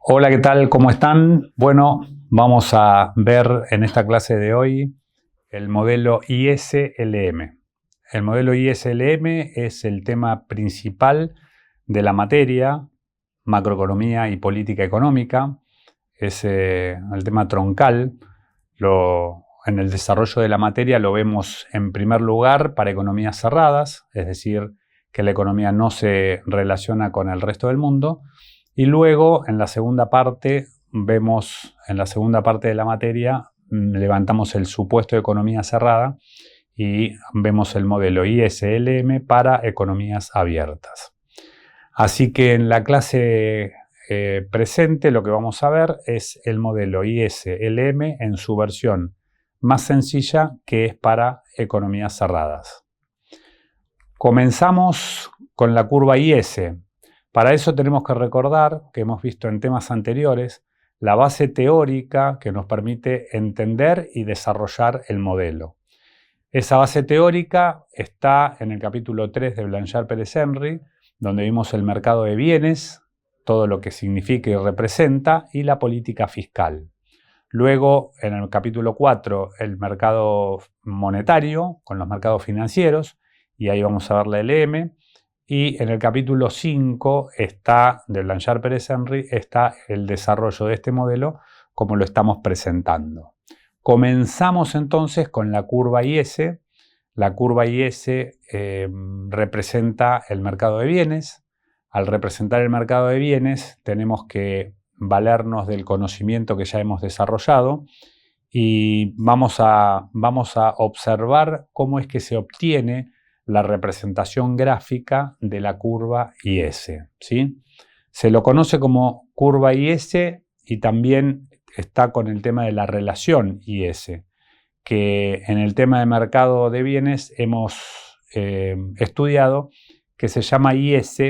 Hola, ¿qué tal? ¿Cómo están? Bueno, vamos a ver en esta clase de hoy el modelo ISLM. El modelo ISLM es el tema principal de la materia, macroeconomía y política económica. Es el tema troncal. En el desarrollo de la materia lo vemos en primer lugar para economías cerradas, es decir, que la economía no se relaciona con el resto del mundo. Y luego, en la segunda parte, en la segunda parte de la materia, levantamos el supuesto de economía cerrada y vemos el modelo ISLM para economías abiertas. Así que en la clase presente lo que vamos a ver es el modelo ISLM en su versión más sencilla, que es para economías cerradas. Comenzamos con la curva IS. Para eso tenemos que recordar que hemos visto en temas anteriores la base teórica que nos permite entender y desarrollar el modelo. Esa base teórica está en el capítulo 3 de Blanchard Pérez Henry, donde vimos el mercado de bienes, todo lo que significa y representa, y la política fiscal. Luego, en el capítulo 4, el mercado monetario, con los mercados financieros, y ahí vamos a ver la LM. Y en el capítulo 5 de Blanchard Pérez Henry está el desarrollo de este modelo como lo estamos presentando. Comenzamos entonces con la curva IS. La curva IS representa el mercado de bienes. Al representar el mercado de bienes tenemos que valernos del conocimiento que ya hemos desarrollado y vamos a observar cómo es que se obtiene la representación gráfica de la curva IS, ¿sí? Se lo conoce como curva IS y también está con el tema de la relación IS, que en el tema de mercado de bienes hemos estudiado, que se llama IS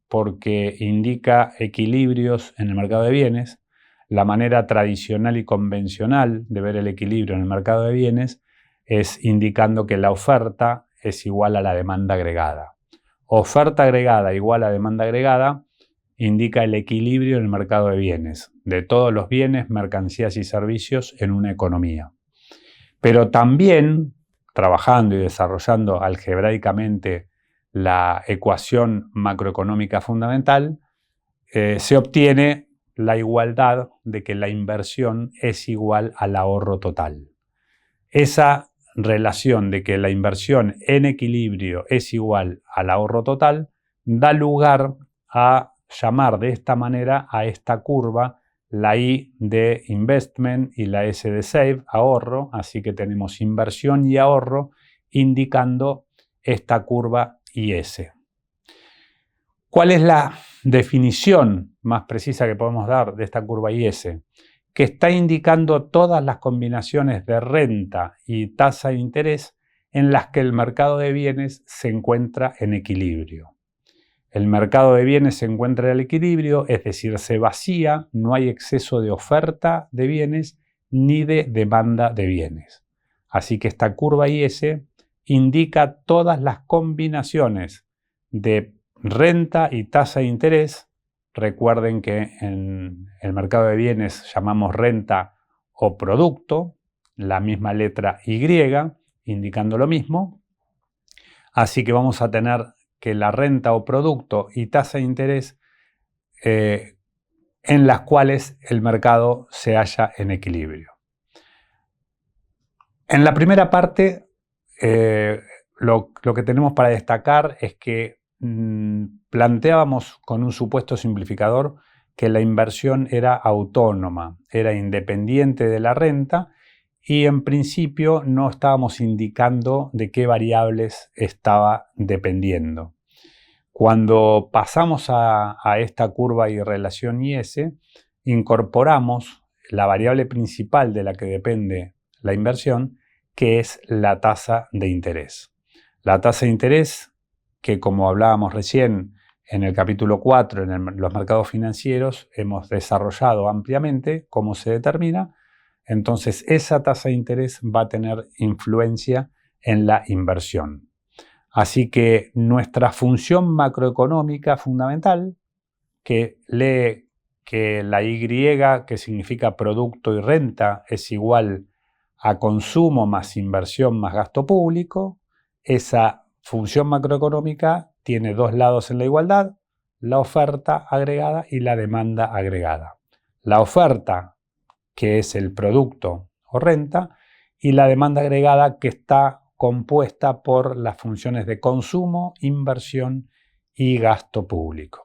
porque indica equilibrios en el mercado de bienes. La manera tradicional y convencional de ver el equilibrio en el mercado de bienes es indicando que la oferta es igual a la demanda agregada. Oferta agregada igual a demanda agregada indica el equilibrio en el mercado de bienes, de todos los bienes, mercancías y servicios en una economía. Pero también, trabajando y desarrollando algebraicamente la ecuación macroeconómica fundamental, se obtiene la igualdad de que la inversión es igual al ahorro total. Esa relación de que la inversión en equilibrio es igual al ahorro total da lugar a llamar de esta manera a esta curva la I de investment y la S de save, ahorro, así que tenemos inversión y ahorro indicando esta curva IS. ¿Cuál es la definición más precisa que podemos dar de esta curva IS? Que está indicando todas las combinaciones de renta y tasa de interés en las que el mercado de bienes se encuentra en equilibrio. El mercado de bienes se encuentra en el equilibrio, es decir, se vacía, no hay exceso de oferta de bienes ni de demanda de bienes. Así que esta curva IS indica todas las combinaciones de renta y tasa de interés. Recuerden que en el mercado de bienes llamamos renta o producto, la misma letra Y, indicando lo mismo. Así que vamos a tener que la renta o producto y tasa de interés en las cuales el mercado se halla en equilibrio. En la primera parte, lo que tenemos para destacar es que planteábamos con un supuesto simplificador que la inversión era autónoma, era independiente de la renta y en principio no estábamos indicando de qué variables estaba dependiendo. Cuando pasamos a esta curva y relación IS, incorporamos la variable principal de la que depende la inversión, que es la tasa de interés. La tasa de interés, que como hablábamos recién en el capítulo 4, en los mercados financieros, hemos desarrollado ampliamente cómo se determina. Entonces, esa tasa de interés va a tener influencia en la inversión. Así que nuestra función macroeconómica fundamental, que lee que la Y, que significa producto y renta, es igual a consumo más inversión más gasto público, esa función macroeconómica tiene dos lados en la igualdad, la oferta agregada y la demanda agregada. La oferta, que es el producto o renta, y la demanda agregada, que está compuesta por las funciones de consumo, inversión y gasto público.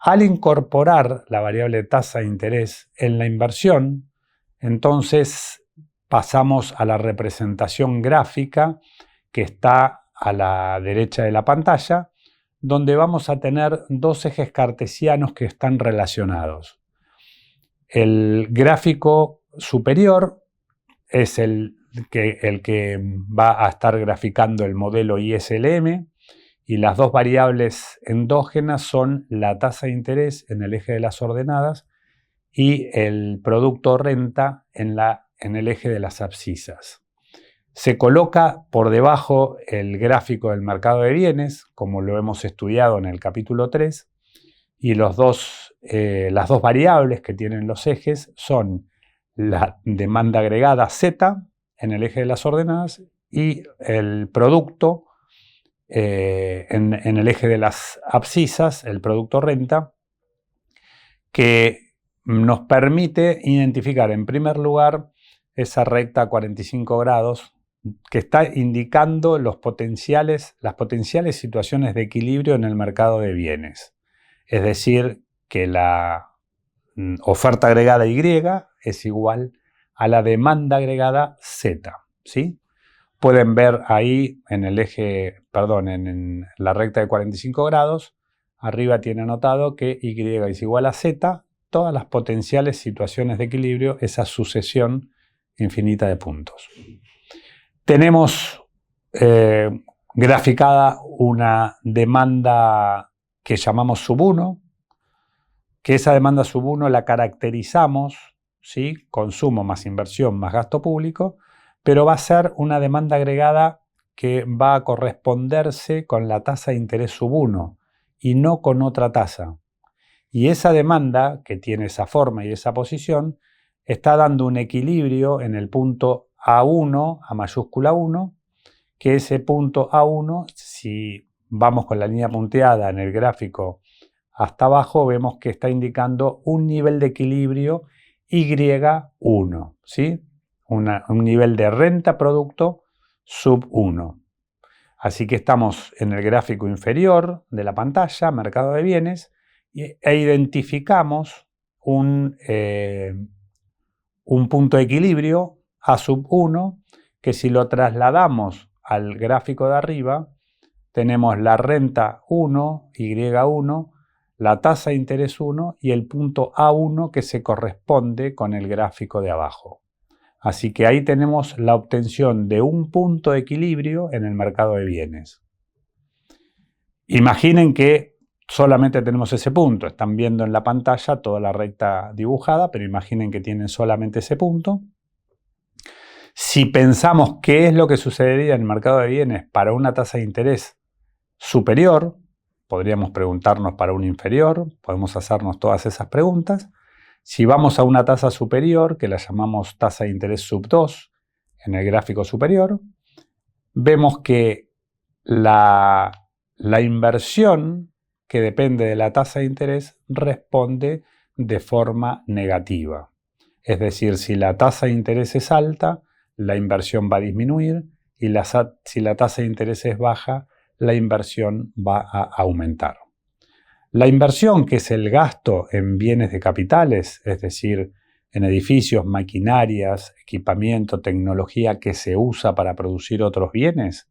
Al incorporar la variable tasa de interés en la inversión, entonces pasamos a la representación gráfica que está a la derecha de la pantalla, donde vamos a tener dos ejes cartesianos que están relacionados. El gráfico superior es el que va a estar graficando el modelo ISLM, y las dos variables endógenas son la tasa de interés en el eje de las ordenadas y el producto renta en el eje de las abscisas. Se coloca por debajo el gráfico del mercado de bienes, como lo hemos estudiado en el capítulo 3, y las dos variables que tienen los ejes son la demanda agregada Z en el eje de las ordenadas y el producto en el eje de las abscisas, el producto renta, que nos permite identificar en primer lugar esa recta a 45 grados que está indicando las potenciales situaciones de equilibrio en el mercado de bienes. Es decir, que la oferta agregada Y es igual a la demanda agregada Z, ¿sí? Pueden ver ahí en en la recta de 45 grados, arriba tiene anotado que Y es igual a Z, todas las potenciales situaciones de equilibrio, esa sucesión infinita de puntos. Tenemos graficada una demanda que llamamos sub 1, que esa demanda sub 1 la caracterizamos, ¿sí? Consumo más inversión más gasto público, pero va a ser una demanda agregada que va a corresponderse con la tasa de interés sub 1 y no con otra tasa. Y esa demanda, que tiene esa forma y esa posición, está dando un equilibrio en el punto A1, a mayúscula 1, que ese punto A1, si vamos con la línea punteada en el gráfico hasta abajo, vemos que está indicando un nivel de equilibrio Y1, ¿sí? Un nivel de renta-producto sub 1. Así que estamos en el gráfico inferior de la pantalla, mercado de bienes, e identificamos un punto de equilibrio A sub 1, que si lo trasladamos al gráfico de arriba, tenemos la renta 1, Y1, la tasa de interés 1 y el punto A1 que se corresponde con el gráfico de abajo. Así que ahí tenemos la obtención de un punto de equilibrio en el mercado de bienes. Imaginen que solamente tenemos ese punto. Están viendo en la pantalla toda la recta dibujada, pero imaginen que tienen solamente ese punto. Si pensamos qué es lo que sucedería en el mercado de bienes para una tasa de interés superior, podríamos preguntarnos para un inferior, podemos hacernos todas esas preguntas. Si vamos a una tasa superior, que la llamamos tasa de interés sub 2, en el gráfico superior, vemos que la inversión que depende de la tasa de interés responde de forma negativa. Es decir, si la tasa de interés es alta, la inversión va a disminuir y si la tasa de interés es baja, la inversión va a aumentar. La inversión, que es el gasto en bienes de capitales, es decir, en edificios, maquinarias, equipamiento, tecnología que se usa para producir otros bienes,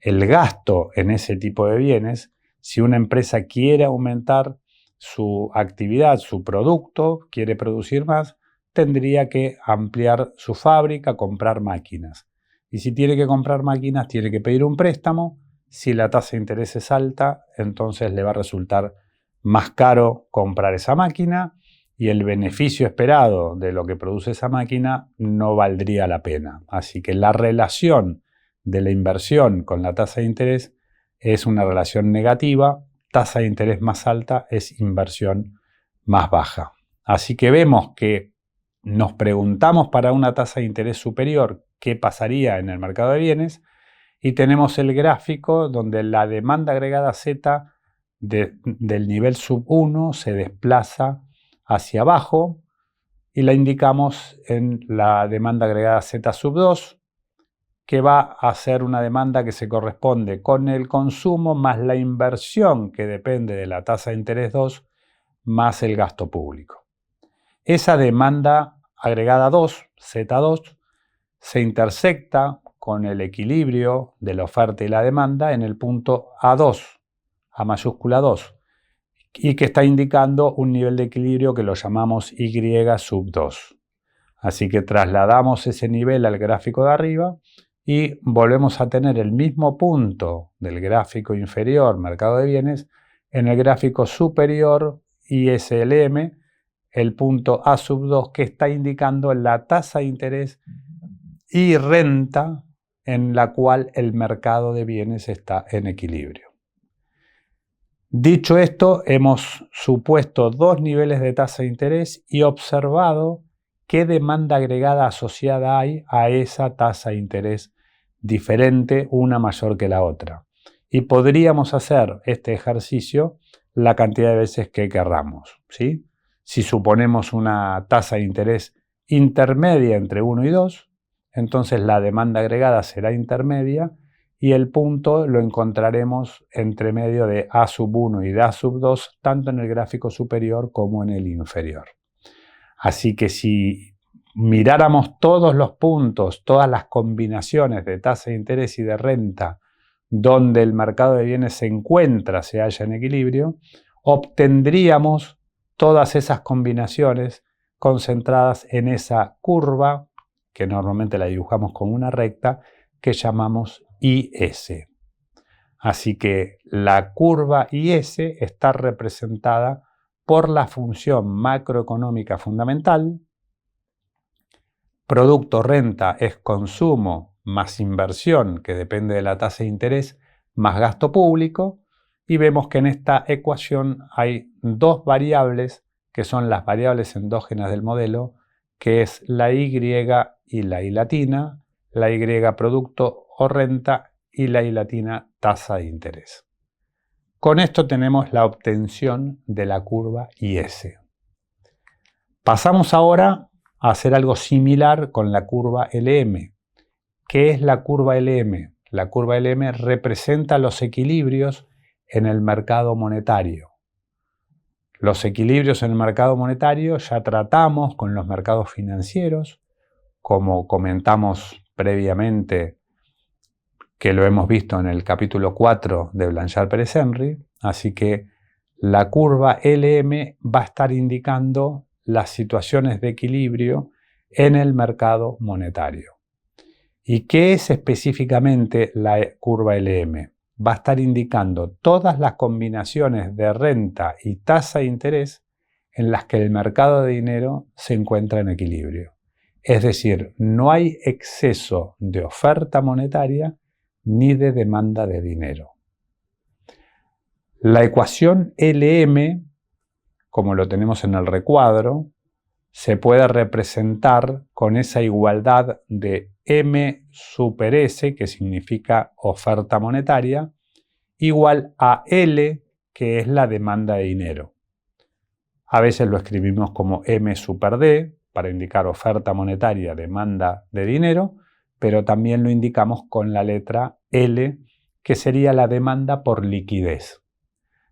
el gasto en ese tipo de bienes, si una empresa quiere aumentar su actividad, su producto, quiere producir más, tendría que ampliar su fábrica, comprar máquinas. Y si tiene que comprar máquinas, tiene que pedir un préstamo. Si la tasa de interés es alta, entonces le va a resultar más caro comprar esa máquina y el beneficio esperado de lo que produce esa máquina no valdría la pena. Así que la relación de la inversión con la tasa de interés es una relación negativa. Tasa de interés más alta es inversión más baja. Así que vemos que nos preguntamos para una tasa de interés superior qué pasaría en el mercado de bienes y tenemos el gráfico donde la demanda agregada Z del nivel sub 1 se desplaza hacia abajo y la indicamos en la demanda agregada Z sub 2, que va a ser una demanda que se corresponde con el consumo más la inversión que depende de la tasa de interés 2 más el gasto público. Esa demanda agregada 2, Z2, se intersecta con el equilibrio de la oferta y la demanda en el punto A2, A mayúscula 2, y que está indicando un nivel de equilibrio que lo llamamos Y sub 2. Así que trasladamos ese nivel al gráfico de arriba y volvemos a tener el mismo punto del gráfico inferior, mercado de bienes, en el gráfico superior ISLM, el punto A sub 2, que está indicando la tasa de interés y renta en la cual el mercado de bienes está en equilibrio. Dicho esto, hemos supuesto dos niveles de tasa de interés y observado qué demanda agregada asociada hay a esa tasa de interés diferente, una mayor que la otra. Y podríamos hacer este ejercicio la cantidad de veces que querramos, ¿sí? Si suponemos una tasa de interés intermedia entre 1 y 2, entonces la demanda agregada será intermedia y el punto lo encontraremos entre medio de A sub 1 y de A sub 2, tanto en el gráfico superior como en el inferior. Así que si miráramos todos los puntos, todas las combinaciones de tasa de interés y de renta donde el mercado de bienes se encuentra, se halla en equilibrio, obtendríamos todas esas combinaciones concentradas en esa curva, que normalmente la dibujamos como una recta, que llamamos IS. Así que la curva IS está representada por la función macroeconómica fundamental. Producto renta es consumo más inversión, que depende de la tasa de interés, más gasto público. Y vemos que en esta ecuación hay dos variables que son las variables endógenas del modelo, que es la Y y la I latina, la Y producto o renta y la I latina tasa de interés. Con esto tenemos la obtención de la curva IS. Pasamos ahora a hacer algo similar con la curva LM. ¿Qué es la curva LM? La curva LM representa los equilibrios en el mercado monetario. Los equilibrios en el mercado monetario ya tratamos con los mercados financieros, como comentamos previamente, que lo hemos visto en el capítulo 4 de Blanchard Pérez Henry. Así que la curva LM va a estar indicando las situaciones de equilibrio en el mercado monetario. ¿Y qué es específicamente la curva LM? Va a estar indicando todas las combinaciones de renta y tasa de interés en las que el mercado de dinero se encuentra en equilibrio. Es decir, no hay exceso de oferta monetaria ni de demanda de dinero. La ecuación LM, como lo tenemos en el recuadro, se puede representar con esa igualdad de M super S, que significa oferta monetaria, igual a L, que es la demanda de dinero. A veces lo escribimos como M super D, para indicar oferta monetaria, demanda de dinero, pero también lo indicamos con la letra L, que sería la demanda por liquidez.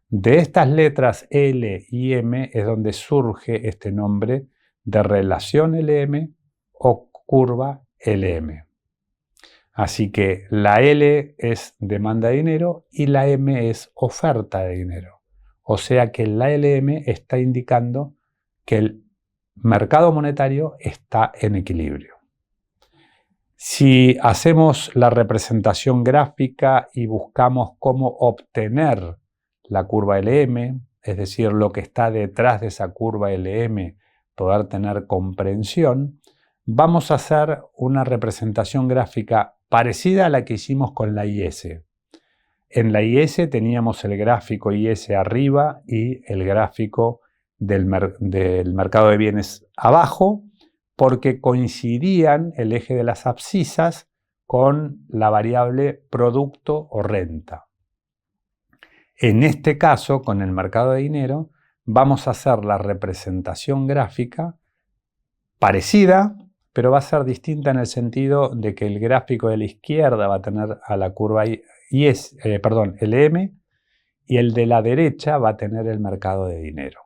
De estas letras L y M es donde surge este nombre de relación LM o curva LM. Así que la L es demanda de dinero y la M es oferta de dinero. O sea que la LM está indicando que el mercado monetario está en equilibrio. Si hacemos la representación gráfica y buscamos cómo obtener la curva LM, es decir, lo que está detrás de esa curva LM, poder tener comprensión, vamos a hacer una representación gráfica parecida a la que hicimos con la IS. En la IS teníamos el gráfico IS arriba y el gráfico del mercado de bienes abajo, porque coincidían el eje de las abscisas con la variable producto o renta. En este caso, con el mercado de dinero, vamos a hacer la representación gráfica parecida, pero va a ser distinta en el sentido de que el gráfico de la izquierda va a tener a la curva LM, y el de la derecha va a tener el mercado de dinero.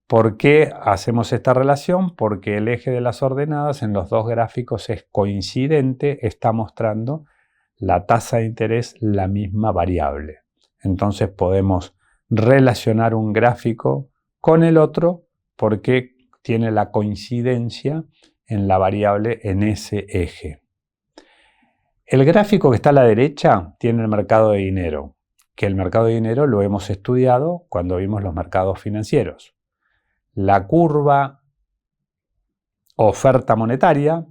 ¿Por qué hacemos esta relación? Porque el eje de las ordenadas en los dos gráficos es coincidente, está mostrando la tasa de interés, la misma variable. Entonces podemos relacionar un gráfico con el otro porque tiene la coincidencia en la variable en ese eje. El gráfico que está a la derecha tiene el mercado de dinero, que el mercado de dinero lo hemos estudiado cuando vimos los mercados financieros. La curva oferta monetaria,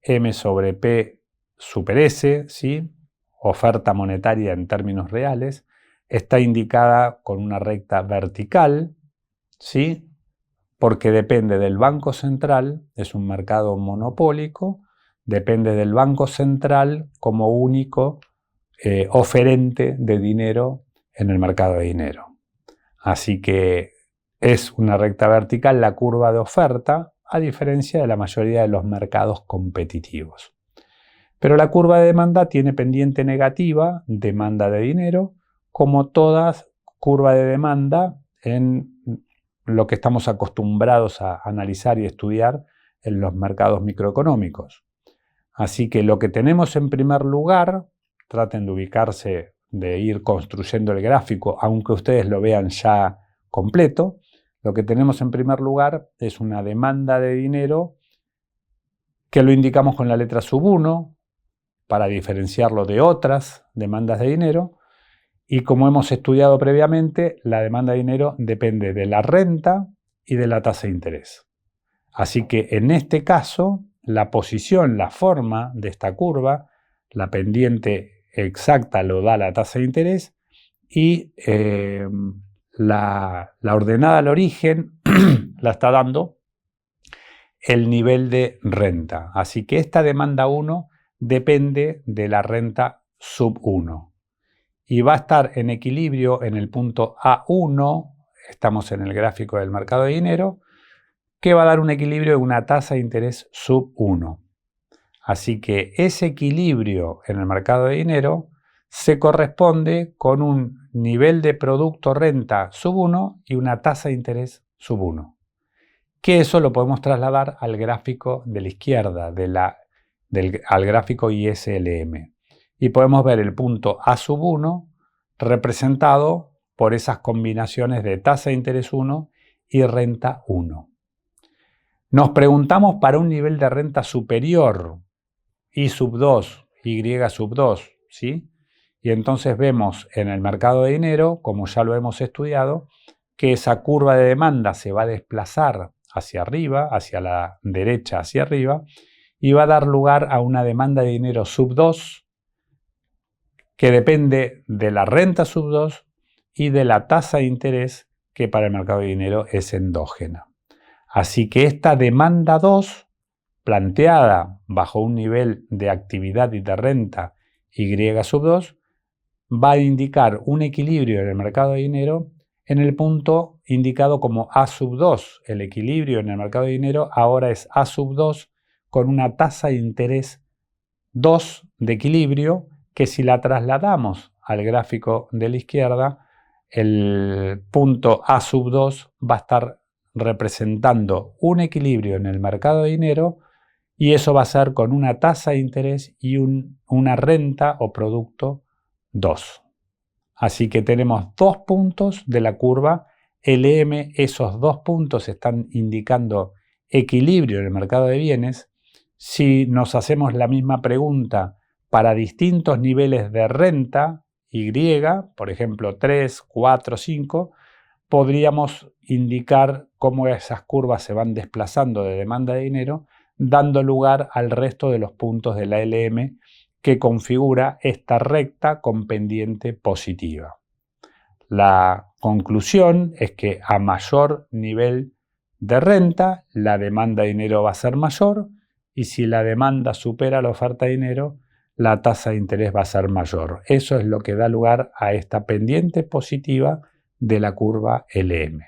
M sobre P super S, ¿sí? Oferta monetaria en términos reales, está indicada con una recta vertical, ¿sí? Porque depende del Banco Central, es un mercado monopólico, depende del Banco Central como único oferente de dinero en el mercado de dinero. Así que es una recta vertical la curva de oferta, a diferencia de la mayoría de los mercados competitivos. Pero la curva de demanda tiene pendiente negativa, demanda de dinero, como toda curva de demanda en lo que estamos acostumbrados a analizar y estudiar en los mercados microeconómicos. Así que lo que tenemos en primer lugar, traten de ubicarse, de ir construyendo el gráfico, aunque ustedes lo vean ya completo. Lo que tenemos en primer lugar es una demanda de dinero que lo indicamos con la letra sub 1 para diferenciarlo de otras demandas de dinero. Y como hemos estudiado previamente, la demanda de dinero depende de la renta y de la tasa de interés. Así que en este caso, la posición, la forma de esta curva, la pendiente exacta lo da la tasa de interés y la ordenada al origen la está dando el nivel de renta. Así que esta demanda 1 depende de la renta sub 1 y va a estar en equilibrio en el punto A1, estamos en el gráfico del mercado de dinero, que va a dar un equilibrio de una tasa de interés sub 1. Así que ese equilibrio en el mercado de dinero se corresponde con un nivel de producto renta sub 1 y una tasa de interés sub 1. Que eso lo podemos trasladar al gráfico de la izquierda, al gráfico ISLM. Y podemos ver el punto A sub 1 representado por esas combinaciones de tasa de interés 1 y renta 1. Nos preguntamos para un nivel de renta superior, I sub 2, Y sub 2, ¿sí? Y entonces vemos en el mercado de dinero, como ya lo hemos estudiado, que esa curva de demanda se va a desplazar hacia arriba, hacia la derecha hacia arriba, y va a dar lugar a una demanda de dinero sub 2, que depende de la renta sub 2 y de la tasa de interés, que para el mercado de dinero es endógena. Así que esta demanda 2, planteada bajo un nivel de actividad y de renta Y sub 2, va a indicar un equilibrio en el mercado de dinero en el punto indicado como A sub 2. El equilibrio en el mercado de dinero ahora es A sub 2 con una tasa de interés 2 de equilibrio, que si la trasladamos al gráfico de la izquierda, el punto A sub 2 va a estar representando un equilibrio en el mercado de dinero, y eso va a ser con una tasa de interés y una renta o producto 2. Así que tenemos dos puntos de la curva LM, esos dos puntos están indicando equilibrio en el mercado de bienes. Si nos hacemos la misma pregunta para distintos niveles de renta Y, por ejemplo 3, 4, 5, podríamos indicar cómo esas curvas se van desplazando de demanda de dinero, dando lugar al resto de los puntos de la LM que configura esta recta con pendiente positiva. La conclusión es que a mayor nivel de renta, la demanda de dinero va a ser mayor, y si la demanda supera la oferta de dinero, la tasa de interés va a ser mayor. Eso es lo que da lugar a esta pendiente positiva de la curva LM.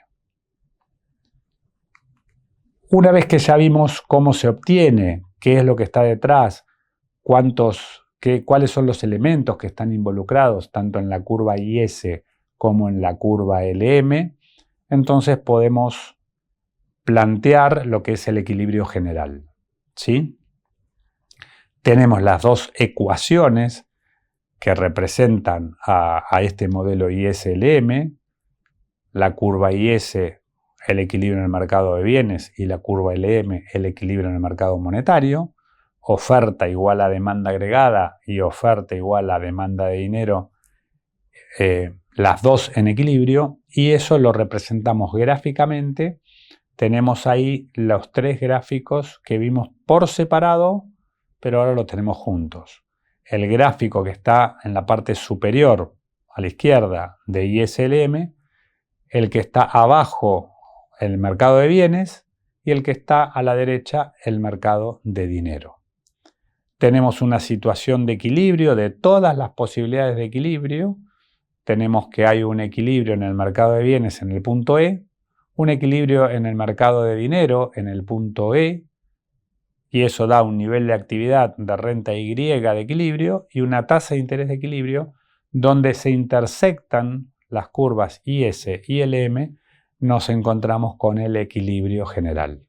Una vez que ya vimos cómo se obtiene, qué es lo que está detrás, cuáles son los elementos que están involucrados tanto en la curva IS como en la curva LM, entonces podemos plantear lo que es el equilibrio general, ¿sí? Tenemos las dos ecuaciones que representan a este modelo IS-LM, la curva IS, el equilibrio en el mercado de bienes, y la curva LM, el equilibrio en el mercado monetario, oferta igual a demanda agregada y oferta igual a demanda de dinero, las dos en equilibrio, y eso lo representamos gráficamente. Tenemos ahí los tres gráficos que vimos por separado, pero ahora los tenemos juntos. El gráfico que está en la parte superior a la izquierda de IS-LM, el que está abajo el mercado de bienes y el que está a la derecha el mercado de dinero. Tenemos una situación de equilibrio de todas las posibilidades de equilibrio. Tenemos que hay un equilibrio en el mercado de bienes en el punto E, un equilibrio en el mercado de dinero en el punto E, y eso da un nivel de actividad de renta Y de equilibrio y una tasa de interés de equilibrio donde se intersectan las curvas IS y LM, nos encontramos con el equilibrio general.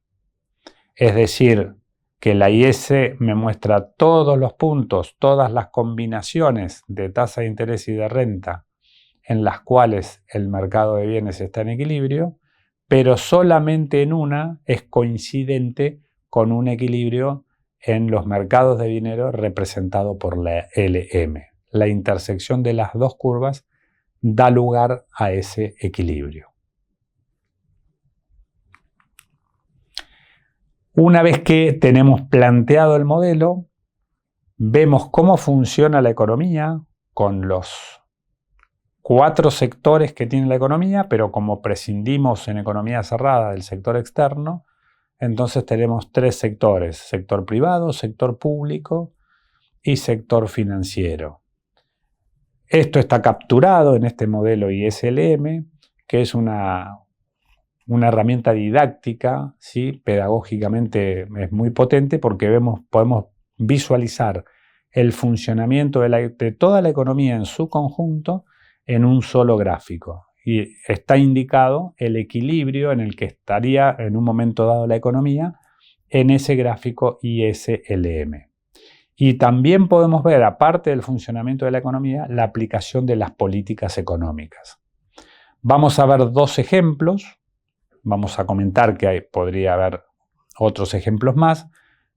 Es decir, que la IS me muestra todos los puntos, todas las combinaciones de tasa de interés y de renta en las cuales el mercado de bienes está en equilibrio, pero solamente en una es coincidente con un equilibrio en los mercados de dinero representado por la LM. La intersección de las dos curvas da lugar a ese equilibrio. Una vez que tenemos planteado el modelo, vemos cómo funciona la economía con los 4 sectores que tiene la economía, pero como prescindimos en economía cerrada del sector externo, entonces tenemos 3 sectores: sector privado, sector público y sector financiero. Esto está capturado en este modelo IS-LM, que es una herramienta didáctica, ¿sí? Pedagógicamente es muy potente porque podemos visualizar el funcionamiento de toda la economía en su conjunto en un solo gráfico. Y está indicado el equilibrio en el que estaría en un momento dado la economía en ese gráfico IS-LM. Y también podemos ver, aparte del funcionamiento de la economía, la aplicación de las políticas económicas. Vamos a ver 2 ejemplos. Vamos a comentar que podría haber otros ejemplos más,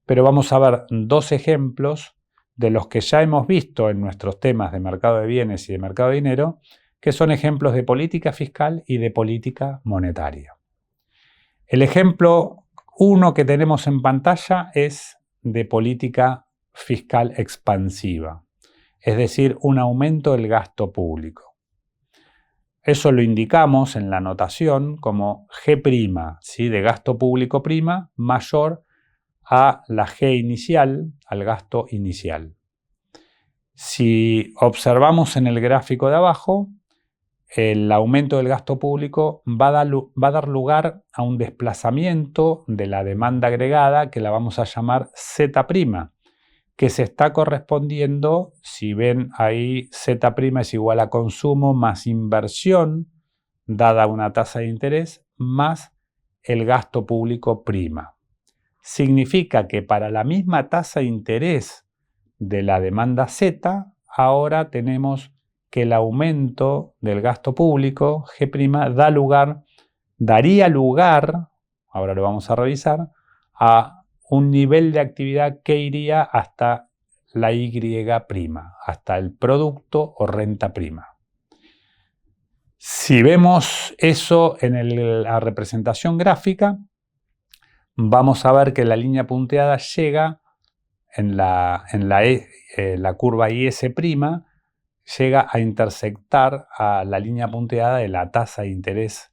pero vamos a ver 2 ejemplos de los que ya hemos visto en nuestros temas de mercado de bienes y de mercado de dinero, que son ejemplos de política fiscal y de política monetaria. El ejemplo 1 que tenemos en pantalla es de política fiscal expansiva, es decir, un aumento del gasto público. Eso lo indicamos en la notación como G', ¿sí? De gasto público prima mayor a la G inicial, al gasto inicial. Si observamos en el gráfico de abajo, el aumento del gasto público va a dar lugar a un desplazamiento de la demanda agregada que la vamos a llamar Z', que se está correspondiendo, si ven ahí, Z' es igual a consumo más inversión, dada una tasa de interés, más el gasto público prima. Significa que para la misma tasa de interés de la demanda Z, ahora tenemos que el aumento del gasto público, G', daría lugar, ahora lo vamos a revisar, a un nivel de actividad que iría hasta la Y', hasta el producto o renta prima. Si vemos eso en la representación gráfica, vamos a ver que la línea punteada llega en la curva IS', llega a intersectar a la línea punteada de la tasa de interés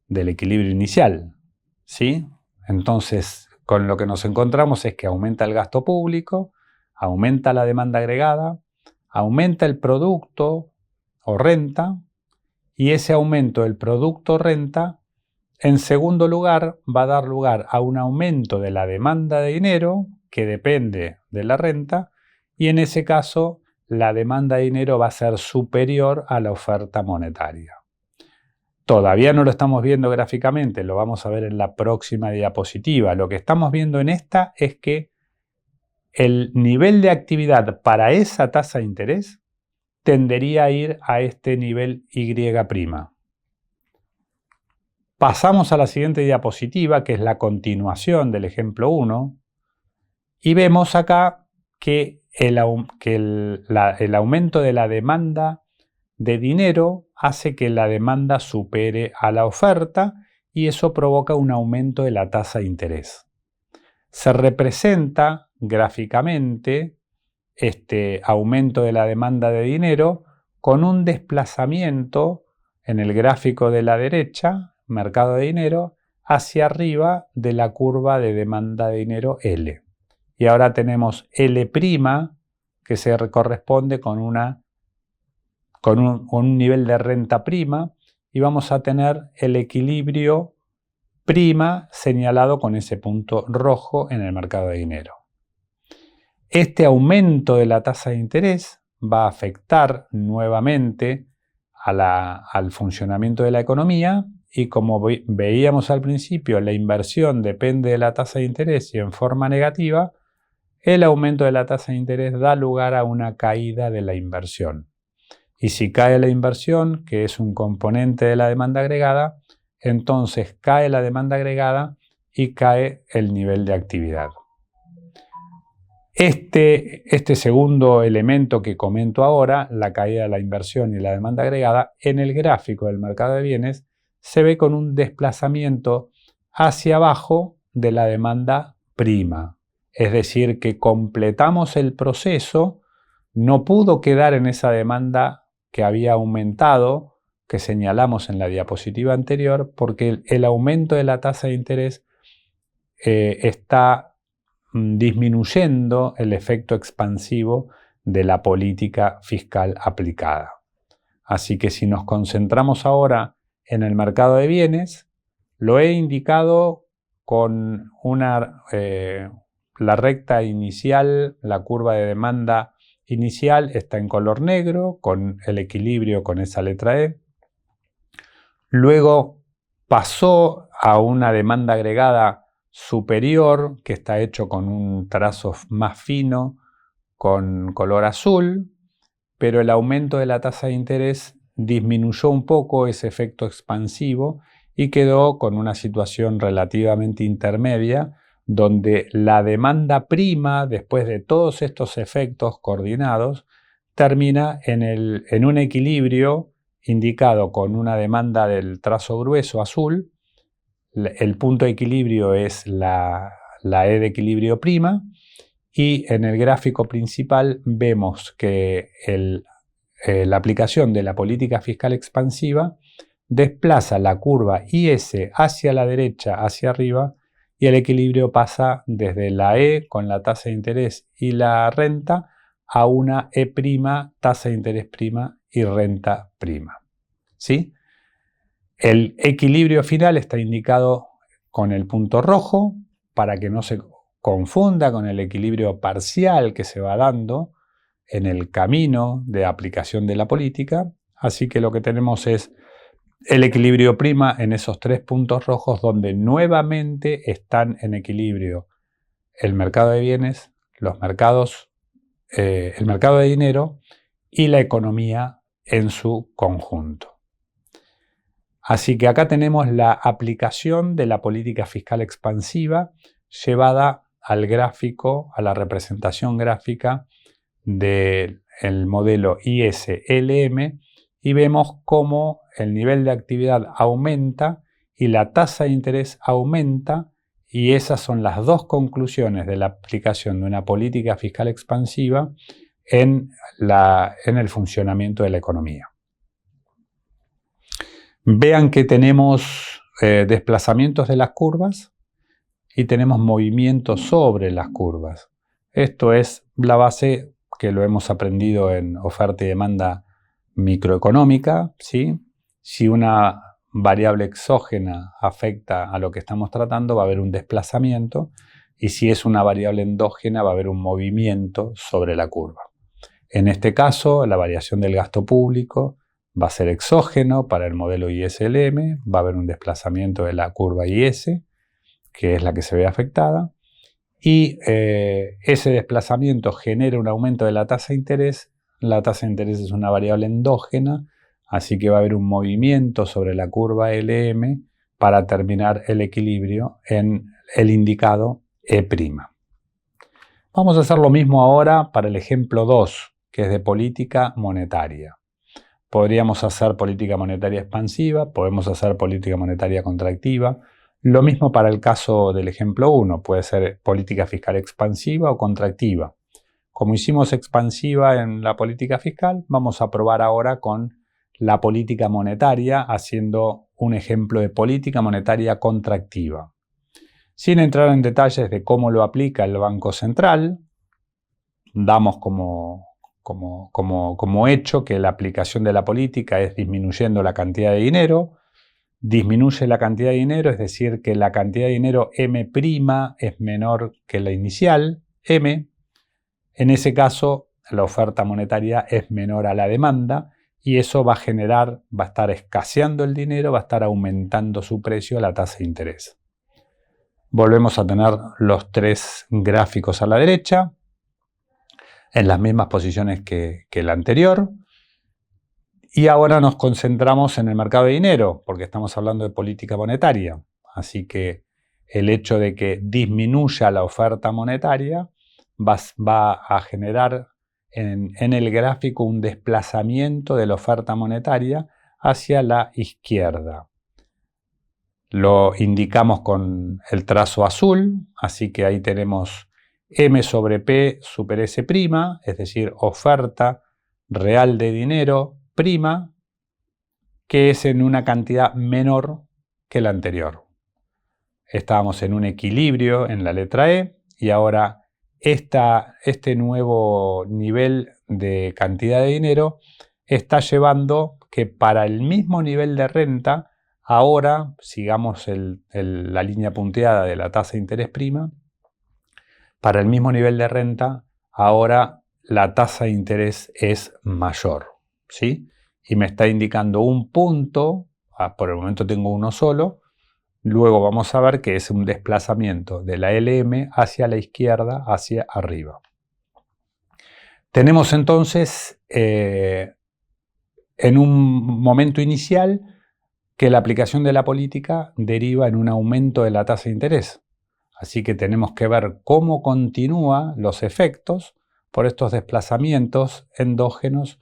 del equilibrio inicial, ¿sí? Entonces, con lo que nos encontramos es que aumenta el gasto público, aumenta la demanda agregada, aumenta el producto o renta, y ese aumento del producto o renta, en segundo lugar, va a dar lugar a un aumento de la demanda de dinero, que depende de la renta, y en ese caso, la demanda de dinero va a ser superior a la oferta monetaria. Todavía no lo estamos viendo gráficamente, lo vamos a ver en la próxima diapositiva. Lo que estamos viendo en esta es que el nivel de actividad para esa tasa de interés tendería a ir a este nivel Y'. Pasamos a la siguiente diapositiva, que es la continuación del ejemplo 1, y vemos acá que el aumento de la demanda de dinero hace que la demanda supere a la oferta y eso provoca un aumento de la tasa de interés. Se representa gráficamente este aumento de la demanda de dinero con un desplazamiento en el gráfico de la derecha, mercado de dinero, hacia arriba de la curva de demanda de dinero L. Y ahora tenemos L' que se corresponde con un nivel de renta prima y vamos a tener el equilibrio prima señalado con ese punto rojo en el mercado de dinero. Este aumento de la tasa de interés va a afectar nuevamente al funcionamiento de la economía y como veíamos al principio, la inversión depende de la tasa de interés y en forma negativa, el aumento de la tasa de interés da lugar a una caída de la inversión. Y si cae la inversión, que es un componente de la demanda agregada, entonces cae la demanda agregada y cae el nivel de actividad. Este segundo elemento que comento ahora, la caída de la inversión y la demanda agregada, en el gráfico del mercado de bienes se ve con un desplazamiento hacia abajo de la demanda prima. Es decir, que completamos el proceso, no pudo quedar en esa demanda que había aumentado, que señalamos en la diapositiva anterior, porque el aumento de la tasa de interés está disminuyendo el efecto expansivo de la política fiscal aplicada. Así que si nos concentramos ahora en el mercado de bienes, lo he indicado con la recta inicial, la curva de demanda inicial está en color negro, con el equilibrio con esa letra E. Luego pasó a una demanda agregada superior, que está hecho con un trazo más fino, con color azul, pero el aumento de la tasa de interés disminuyó un poco ese efecto expansivo y quedó con una situación relativamente intermedia, donde la demanda prima, después de todos estos efectos coordinados, termina en un equilibrio indicado con una demanda del trazo grueso azul. El punto de equilibrio es la E de equilibrio prima y en el gráfico principal vemos que la aplicación de la política fiscal expansiva desplaza la curva IS hacia la derecha, hacia arriba, y el equilibrio pasa desde la E con la tasa de interés y la renta a una E', tasa de interés prima y renta prima. ¿Sí? El equilibrio final está indicado con el punto rojo para que no se confunda con el equilibrio parcial que se va dando en el camino de aplicación de la política. Así que lo que tenemos es el equilibrio prima en esos tres puntos rojos donde nuevamente están en equilibrio el mercado de bienes, el mercado de dinero y la economía en su conjunto. Así que acá tenemos la aplicación de la política fiscal expansiva llevada al gráfico, a la representación gráfica del modelo ISLM y vemos cómo el nivel de actividad aumenta y la tasa de interés aumenta y esas son las dos conclusiones de la aplicación de una política fiscal expansiva en el funcionamiento de la economía. Vean que tenemos desplazamientos de las curvas y tenemos movimientos sobre las curvas. Esto es la base que lo hemos aprendido en oferta y demanda microeconómica, ¿sí? Si una variable exógena afecta a lo que estamos tratando, va a haber un desplazamiento, y si es una variable endógena, va a haber un movimiento sobre la curva. En este caso, la variación del gasto público va a ser exógeno para el modelo ISLM, va a haber un desplazamiento de la curva IS, que es la que se ve afectada, y ese desplazamiento genera un aumento de la tasa de interés. La tasa de interés es una variable endógena, así que va a haber un movimiento sobre la curva LM para terminar el equilibrio en el indicado E'. Vamos a hacer lo mismo ahora para el ejemplo 2, que es de política monetaria. Podríamos hacer política monetaria expansiva, podemos hacer política monetaria contractiva. Lo mismo para el caso del ejemplo 1, puede ser política fiscal expansiva o contractiva. Como hicimos expansiva en la política fiscal, vamos a probar ahora con la política monetaria, haciendo un ejemplo de política monetaria contractiva. Sin entrar en detalles de cómo lo aplica el Banco Central, damos como hecho que la aplicación de la política es disminuyendo la cantidad de dinero. Disminuye la cantidad de dinero, es decir, que la cantidad de dinero M' es menor que la inicial, M. En ese caso, la oferta monetaria es menor a la demanda y eso va a estar escaseando el dinero, va a estar aumentando su precio a la tasa de interés. Volvemos a tener los tres gráficos a la derecha, en las mismas posiciones que el anterior. Y ahora nos concentramos en el mercado de dinero, porque estamos hablando de política monetaria. Así que el hecho de que disminuya la oferta monetaria va a generar en el gráfico un desplazamiento de la oferta monetaria hacia la izquierda. Lo indicamos con el trazo azul, así que ahí tenemos M sobre P super S', es decir, oferta real de dinero prima, que es en una cantidad menor que la anterior. Estábamos en un equilibrio en la letra E y ahora este nuevo nivel de cantidad de dinero está llevando que para el mismo nivel de renta, ahora sigamos la línea punteada de la tasa de interés prima, para el mismo nivel de renta, ahora la tasa de interés es mayor, ¿sí? Y me está indicando un punto, por el momento tengo uno solo, luego vamos a ver que es un desplazamiento de la LM hacia la izquierda, hacia arriba. Tenemos entonces, en un momento inicial, que la aplicación de la política deriva en un aumento de la tasa de interés. Así que tenemos que ver cómo continúan los efectos por estos desplazamientos endógenos,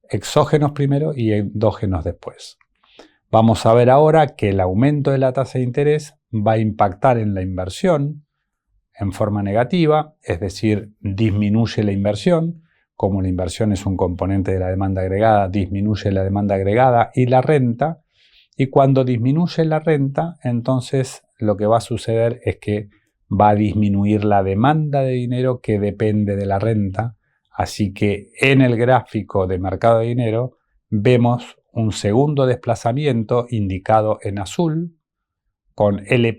exógenos primero y endógenos después. Vamos a ver ahora que el aumento de la tasa de interés va a impactar en la inversión en forma negativa, es decir, disminuye la inversión. Como la inversión es un componente de la demanda agregada, disminuye la demanda agregada y la renta. Y cuando disminuye la renta, entonces lo que va a suceder es que va a disminuir la demanda de dinero que depende de la renta. Así que en el gráfico de mercado de dinero vemos un segundo desplazamiento indicado en azul con L',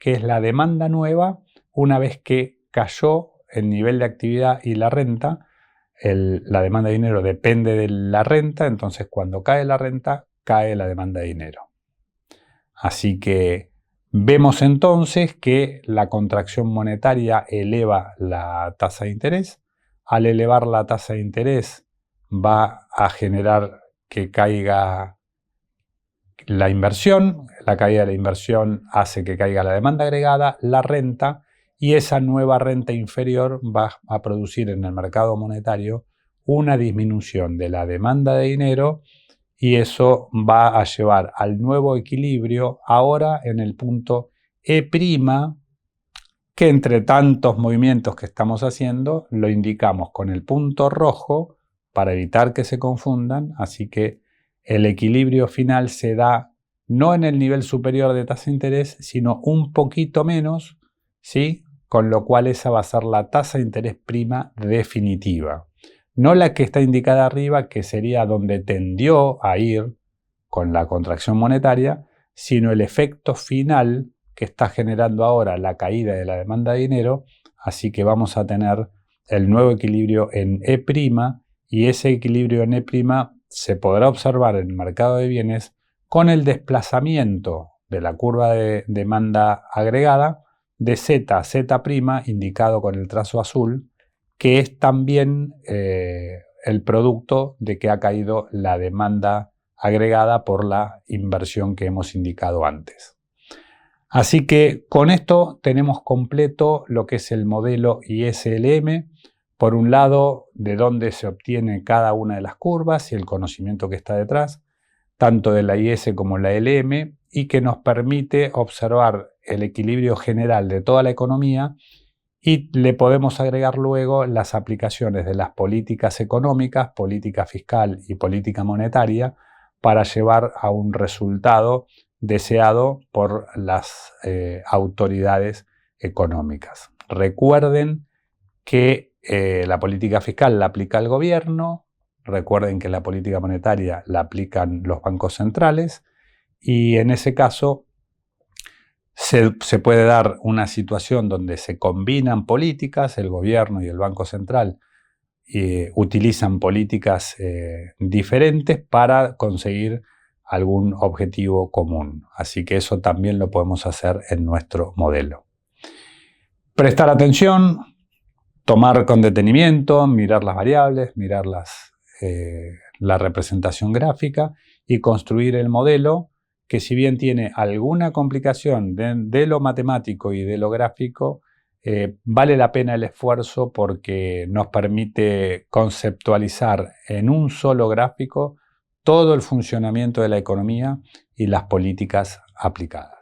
que es la demanda nueva una vez que cayó el nivel de actividad y la renta. La demanda de dinero depende de la renta, entonces cuando cae la renta, cae la demanda de dinero. Así que vemos entonces que la contracción monetaria eleva la tasa de interés. Al elevar la tasa de interés va a generar que caiga la inversión. La caída de la inversión hace que caiga la demanda agregada, la renta, y esa nueva renta inferior va a producir en el mercado monetario una disminución de la demanda de dinero y eso va a llevar al nuevo equilibrio ahora en el punto E', que entre tantos movimientos que estamos haciendo, lo indicamos con el punto rojo para evitar que se confundan, así que el equilibrio final se da no en el nivel superior de tasa de interés, sino un poquito menos, ¿sí? Con lo cual esa va a ser la tasa de interés prima definitiva. No la que está indicada arriba, que sería donde tendió a ir con la contracción monetaria, sino el efecto final que está generando ahora la caída de la demanda de dinero, así que vamos a tener el nuevo equilibrio en E', y ese equilibrio en E' se podrá observar en el mercado de bienes con el desplazamiento de la curva de demanda agregada de Z a Z', indicado con el trazo azul, que es también el producto de que ha caído la demanda agregada por la inversión que hemos indicado antes. Así que con esto tenemos completo lo que es el modelo ISLM. Por un lado, de dónde se obtiene cada una de las curvas y el conocimiento que está detrás, tanto de la IS como la LM, y que nos permite observar el equilibrio general de toda la economía, y le podemos agregar luego las aplicaciones de las políticas económicas, política fiscal y política monetaria para llevar a un resultado deseado por las autoridades económicas. Recuerden que la política fiscal la aplica el gobierno, recuerden que la política monetaria la aplican los bancos centrales, y en ese caso se puede dar una situación donde se combinan políticas, el gobierno y el Banco Central utilizan políticas diferentes para conseguir algún objetivo común. Así que eso también lo podemos hacer en nuestro modelo. Prestar atención, tomar con detenimiento, mirar las variables, mirar la representación gráfica y construir el modelo, que si bien tiene alguna complicación de lo matemático y de lo gráfico, vale la pena el esfuerzo porque nos permite conceptualizar en un solo gráfico todo el funcionamiento de la economía y las políticas aplicadas.